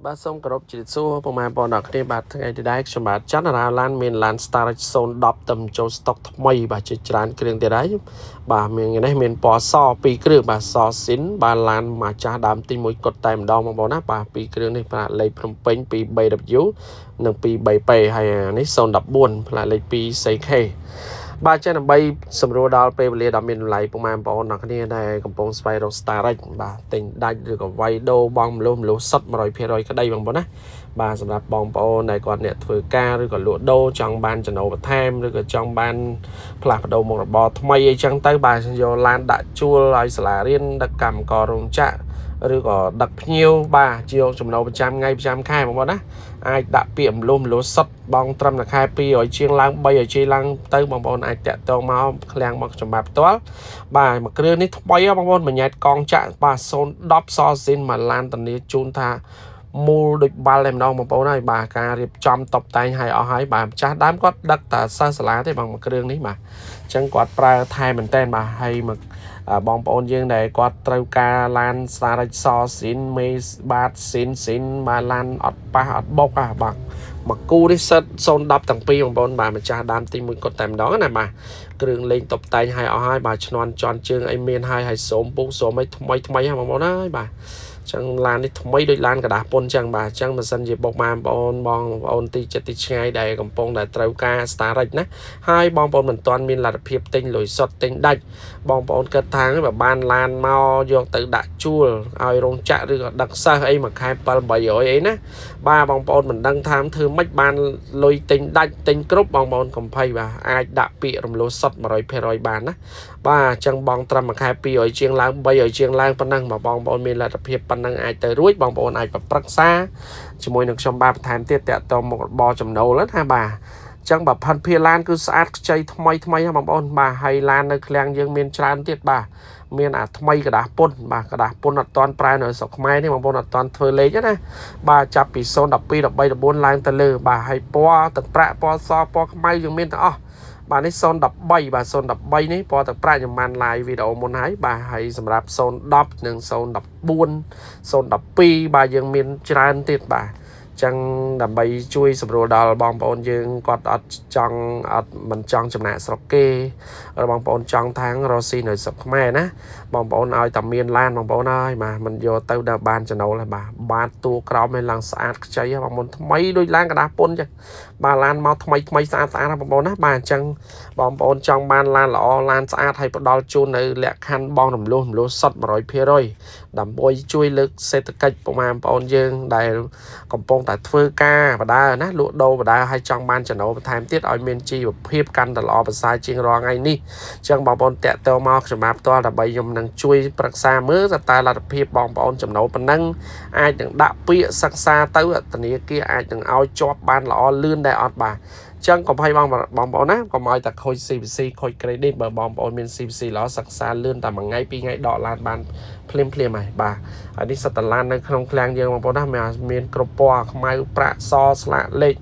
បាទសូមគោរពជម្រាបសួរពុកម៉ែបងប្អូនអ្នកគ្នាបាទថ្ងៃនេះដែរខ្ញុំបាទច័ន្ទរាឡានមានឡាន Starage 010ទៅចូលស្តុកថ្មីបាទជាច្រើនគ្រឿងទៀតហើយបាទមាននេះមានពណ៌ស2គ្រឿងបាទសស៊ីនបាទឡានមកចាស់ដើមទី1គត់តែម្ដងបងប្អូនណាបាទ2គ្រឿងនេះផ្លាកលេខភ្នំពេញ 2BW និង 2BP ហើយនេះ014ផ្លាកលេខ 2CK បាទចឹងដើម្បីសម្រួលដល់ពេលវេលាដ៏មានតម្លៃពុកម៉ែបងប្អូនអ្នកគ្នាដែលកំពុងស្វែងរក Starage បាទទិញដាច់ឬក៏វាយដូរបងមលុះសុទ្ធ 100% ក្តីបងប្អូនណាបាទសម្រាប់បងប្អូនដែលគាត់អ្នកធ្វើការឬក៏លក់ដូរចង់បានចំណូលបន្ថែមឬក៏ចង់បានផ្លាស់ប្ដូរមុខរបរថ្មីអីចឹងទៅបាទយកឡានដាក់ជួលឲ្យសាលារៀនដឹកកម្មកររោងចក្រឬក៏ដឹកភ្ញៀវបាទជាចំណូលប្រចាំថ្ងៃប្រចាំខែបងប្អូនណាអាចដាក់ពាក្យមលុះសុទ្ធបងត្រឹមតែខែ200ជាងឡើង300ជាងឡើងទៅបងប្អូនអាចតាក់ទងមកឃ្លាំងមកចំបាប់ផ្ទាល់បាទមួយគ្រឿងនេះថ្មីបងប្អូនបញ្ញត្តិកងចាក់បាទ010សស៊ីនមួយឡានធានាជូនថាមូលដូចបាល់តែម្ដងបងប្អូនហើយបាទការរៀបចំតុបតែងឲ្យអស់ហើយបាទម្ចាស់ដើមគាត់ដឹកតែសិស្សសាលាទេបងមួយគ្រឿងនេះបាទអញ្ចឹងគាត់ប្រើថែមែនតើបាទហើយមកបងប្អូនយើងដែលគាត់ត្រូវការឡាន Starage សស៊ីនមេបាទស៊ីនបាទឡានអត់ប៉ះអត់បុកបាទមកគូនេះសិត010ទាំងពីរបងប្អូនបាទម្ចាស់ដើមទី1គាត់តែម្ដងណាបាទគ្រឿងលេងតុបតែងឲ្យអស់ហើយបាទឈ្នន់ជន់ជើងអីមានហើយសូមពុកសូមអីថ្មីហ្នឹងបងប្អូនហើយបាទចឹងឡាននេះថ្មីដូចឡានកដាស់ពុនចឹងបាទចឹងបើសិនជាបុកម៉ែបងប្អូនទីចិត្តទីឆ្ងាយដែលកំពុងតែត្រូវការ Starage ណាហើយបងប្អូនមិនទាន់មានលទ្ធភាពទិញលុយសុទ្ធទិញដាច់បងប្អូនគិតថាបើបានឡានមកយកទៅដាក់ជួលឲ្យរោងចក្រឬក៏ដឹកសិស្សអីមួយខែ700-800អីណាបាទបងប្អូនមិនដឹងថាធ្វើម៉េចបានលុយទិញដាច់ទិញគ្រប់បងប្អូនកុំភ័យបាទអាចដាក់ពាក្យរំលោះសុទ្ធ 100% បានណាបាទអញ្ចឹងបងត្រឹមមួយខែ200ជាងឡើង300ជាងឡើងប៉ុណ្ណឹងបងប្អូនមានលទ្ធភាពប៉ុណ្ណឹងអាចទៅរួចបងប្អូនអាចប្រឹក្សាជាមួយនឹងខ្ញុំបាទបន្ថែមទៀតតាក់ទងមុខរបរចំណូលណាបាទចឹងបើផាន់ភាឡានគឺស្អាតខ្ចីថ្មីហ្នឹងបងប្អូនបាទហើយឡាននៅឃ្លាំងយើងមានច្រើនទៀតបាទមានអាថ្មីกระดาษពុនបាទกระดาษពុនអត់តាន់ប្រែនៅស្រុកខ្មែរនេះបងប្អូនអត់តាន់ធ្វើលេខណាបាទចាប់ពី012 13 14ឡើងទៅលើបាទហើយពណ៌ទឹកប្រាក់ពណ៌សពណ៌ខ្មៅយើងមានទាំងអស់បាទនេះ013បាទ013នេះពណ៌ទឹកប្រាក់ខ្ញុំបាន live វីដេអូមុនហើយបាទហើយសម្រាប់010និង014 012បាទយើងមានច្រើនទៀតបាទចឹងដើម្បីជួយសម្រួលដល់បងប្អូនយើងគាត់អត់ចង់អត់មិនចង់ចំណាក់ស្រុកគេបងប្អូនចង់ທາງរស់ស៊ីនៅស្រុកខ្មែរណាបងប្អូនឲ្យតែមានឡានបងប្អូនហើយបាទមិនយកទៅដល់បានចំណូលហើយបាទតួក្រោមឲ្យឡើងស្អាតខ្ចីបងប្អូនថ្មីដូចឡានកដាស់ពុនចឹងបាទឡានមកថ្មីស្អាតបងប្អូនណាបាទអញ្ចឹងបងប្អូនចង់បានឡានល្អឡានស្អាតហើយផ្ដល់ជូននៅលក្ខខណ្ឌបងរំលោះសុទ្ធ 100% ដើម្បីជួយលើកសេដ្ឋកិច្ចបងប្អូនយើងដែលកំពុងតែធ្វើការបដាណាលក់ដូរបដាឲ្យចង់បានចំណូលបន្ថែមទៀតឲ្យមានជីវភាពកាន់តែល្អប្រសើរជាងរាល់ថ្ងៃនេះអញ្ចឹងបងប្អូនតាក់ទងមកខ្ញុំបាទផ្ទាល់ដើម្បីខ្ញុំនឹងជួយប្រឹក្សាមើលតើលទ្ធភាពបងប្អូនចំណូលប៉ុណ្ណឹងអាចនឹងដាក់ពាក្យសិក្សាទៅធនាគារអាចនឹងឲ្យជាប់បានល្អលឿនដែរអត់បាទចឹងកុំឲ្យបងប្អូនណាកុំឲ្យតែខូច CVC ខូច credit បើបងប្អូនមាន CVC ល្អសិក្សាលឿនតែមួយថ្ងៃពីរថ្ងៃដកឡានបានភ្លាមហើយបាទហើយនេះសត្វតឡាននៅក្នុងឃ្លាំងយើងបងប្អូនណាមានគ្រប់ពណ៌ខ្មៅប្រាក់សស្លាកលេខ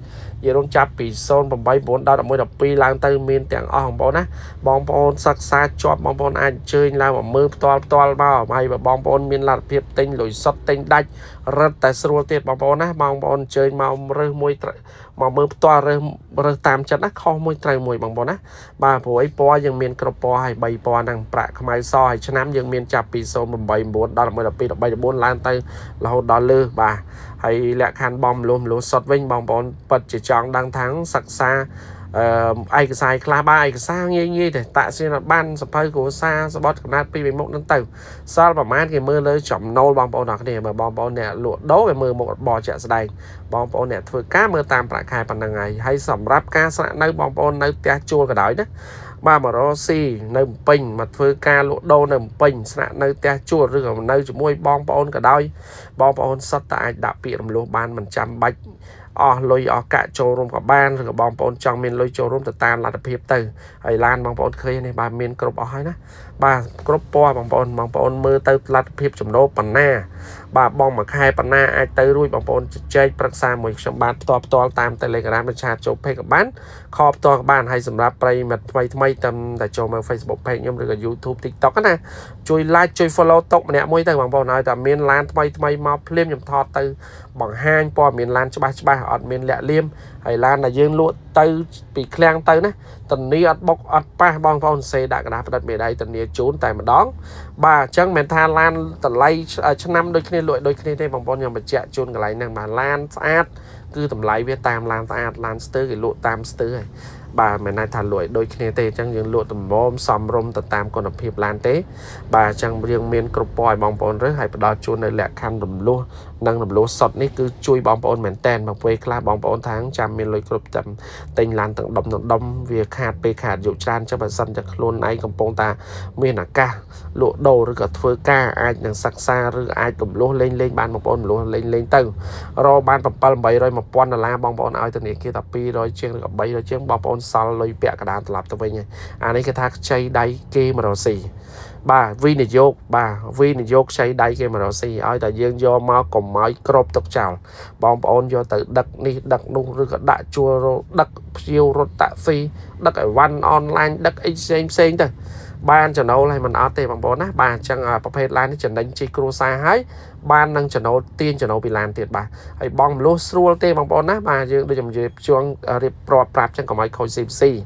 យេរំចាប់ពី089ដល់11 12ឡើងទៅមានទាំងអស់បងប្អូនណាបងប្អូនសិក្សាជាប់បងប្អូនអាចអញ្ជើញឡើងមកមើលផ្ទាល់មកហើយបើបងប្អូនមានលទ្ធភាពទិញលុយសុទ្ធទិញដាច់រឹតតែស្រួលទៀតបងប្អូនណាបងប្អូនអញ្ជើញមករើសមួយមកមើលផ្ទាល់រើសតាមចិត្តណាខុសមួយត្រូវមួយបងប្អូនណាបាទព្រោះអីពណ៌យើងមានគ្រប់ពណ៌ហើយ3ពណ៌ហ្នឹងប្រាក់ខ្មៅសហើយឆ្នាំយើងមានចាប់ពី089ដល់11 12 13 14ឡើងទៅរហូតដល់លើបាទហើយលក្ខខណ្ឌបំលុះសុទ្ធវិញបងប្អូនពិតជាចង់ដឹងថាសិក្សាឯកសារខ្លះបាទឯកសារងាយតែតាក់សៀនបានសភៅគ្រួសារសបត់កំណត់ពីមុខហ្នឹងទៅសល់ប្រហែលគេមើលលើចំណូលបងប្អូនអរគ្នាបើបងប្អូនអ្នកលក់ដូរគេមើលមុខរបរជាក់ស្ដែងបងប្អូនអ្នកធ្វើការមើលតាមប្រាក់ខែប៉ុណ្ណឹងហើយសម្រាប់ការស្នាក់នៅបងប្អូននៅផ្ទះជួលក៏ដោយណាបាទមករកស៊ីនៅភ្នំពេញមកធ្វើការលក់ដូរនៅភ្នំពេញស្នាក់នៅផ្ទះជួលឬក៏នៅជាមួយបងប្អូនក៏ដោយបងប្អូនសុទ្ធតែអាចដាក់ពាក្យរំលោះបានមិនចាំបាច់អស់លុយអស់កាក់ចូលរួមក៏បានឬក៏បងប្អូនចង់មានលុយចូលរួមទៅតាមលទ្ធភាពទៅហើយឡានបងប្អូនឃើញនេះបាទមានគ្រប់អស់ហើយណាបាទគ្រប់ពណ៌បងប្អូនមើលទៅលទ្ធភាពចំណូលប៉ុណ្ណា bà bong mà khai bản na ai tới rồi bằng bồn chơi bật xa một trong bạn to tam telegram bên chat cho page các bạn kho to các bạn hay sầm rạp play mặt thay tầm tại cho mang Facebook page nhóm được YouTube TikTok nè chui like chui follow tốc nè mỗi tay bằng bồn nói tại miền lan thay mau phim nhầm thọt từ bằng hang po miền lan cho ba ở miền lẹ liêm hay lan là dương lụa từ bị klang từ nè tần ní ở bọc ở pa bong bồn xe đã cái đặt về đây tần ní trốn tại mà đón bà chẳng mền tha lan tần lay cho năm đôi khi lụi đôi khi đây bằng bồn nhầm bị chẹt trốn cái này nàng bà lan sát cứ tầm lấy với tam lan sát lan stir cái lụa tam stir này bà mẹ này thả lụi đôi khi tê chẳng những lụa tầm bom xòm rôm tầm tam còn hiệp lan tế bà chẳng riêng miền cột bòi bong bồn rất hay đó trốn nơi lẹ khăn đầm lúa năng đầm lúa sọt ní cứ chui bong bồn mền ten bằng quê kla bong bồn tháng trăm miền lụi cột tầm tình lan tận đầm việc hạt bê hạt dụ tràn cho bà sân chắc luôn này cầm bông ta miền là ca lụa đồ rồi cả phơi ca ai đang sắc xa rồi ai đầm lúa lên ban bong bồn lúa lên từ rồi ban bầm bầy rồi một con là bong bồn ai từ này kia tập pi rồi chiên gặp bầy rồi chiên bong bồn sal lôi bẹ cả đàn tập tới nha anh ấy cái thác chay đáy kê mà rồi xì bà vi này dốt chay đáy kê mà rồi xì ai tại dương do máu cùng máu crop tục chào bong bồn do từ đặc ni đặc nung rồi cả đại chua rồi đặc chiêu rồi tạ phi đặc ở văn online đặc xem thôi ban cho nó lại mình ở tây bằng bồn á bà chẳng ởประเภท line chẳng đánh chi cua xa hái ban năng cho nó tiên cho nó bị lan tiệt bà hay bong lúa xua tê bằng bồn á bà dương đưa chồng dịp chuông riệp pro prap chẳng có mấy khối xì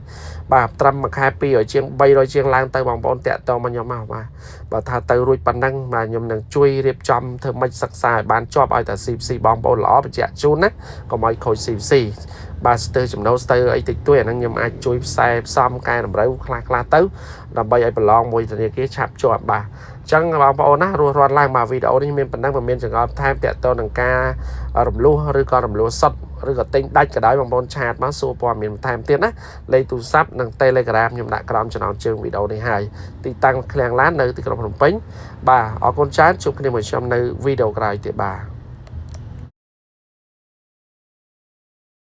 bà trâm mà happy ở chiêng bay rồi chiêng lan tây bằng bồn tẹt to mà nhóm màu bà thà tây rồi bàn năng mà nhóm năng chui riệp chom thơm mấy sắc xài bán cho ai ta xì bong bồn ló bị chẹt chun á có mấy khối xì bà stir chấm nấu stir ấy tịch tuổi năng nhóm ai chui xe xăm cái làm rau kla tới làm bay ấy bờ long mùi thì cái chạp cho bà chẳng bảo bảo na rồi lang mà video này mình đang mình chẳng có tham tẹt to đằng ca rầm lúa rồi còn rầm lúa sắt rồi còn tinh đánh cái đấy bằng bon chat mà số qua mình tham tiền á lấy tu sắp đằng telegram nhưng đã làm cho nó chương video này hay thì tăng khang lát nơi thì còn phần pính bà ở con chat chụp cái này một trong nơi video cái này thì bà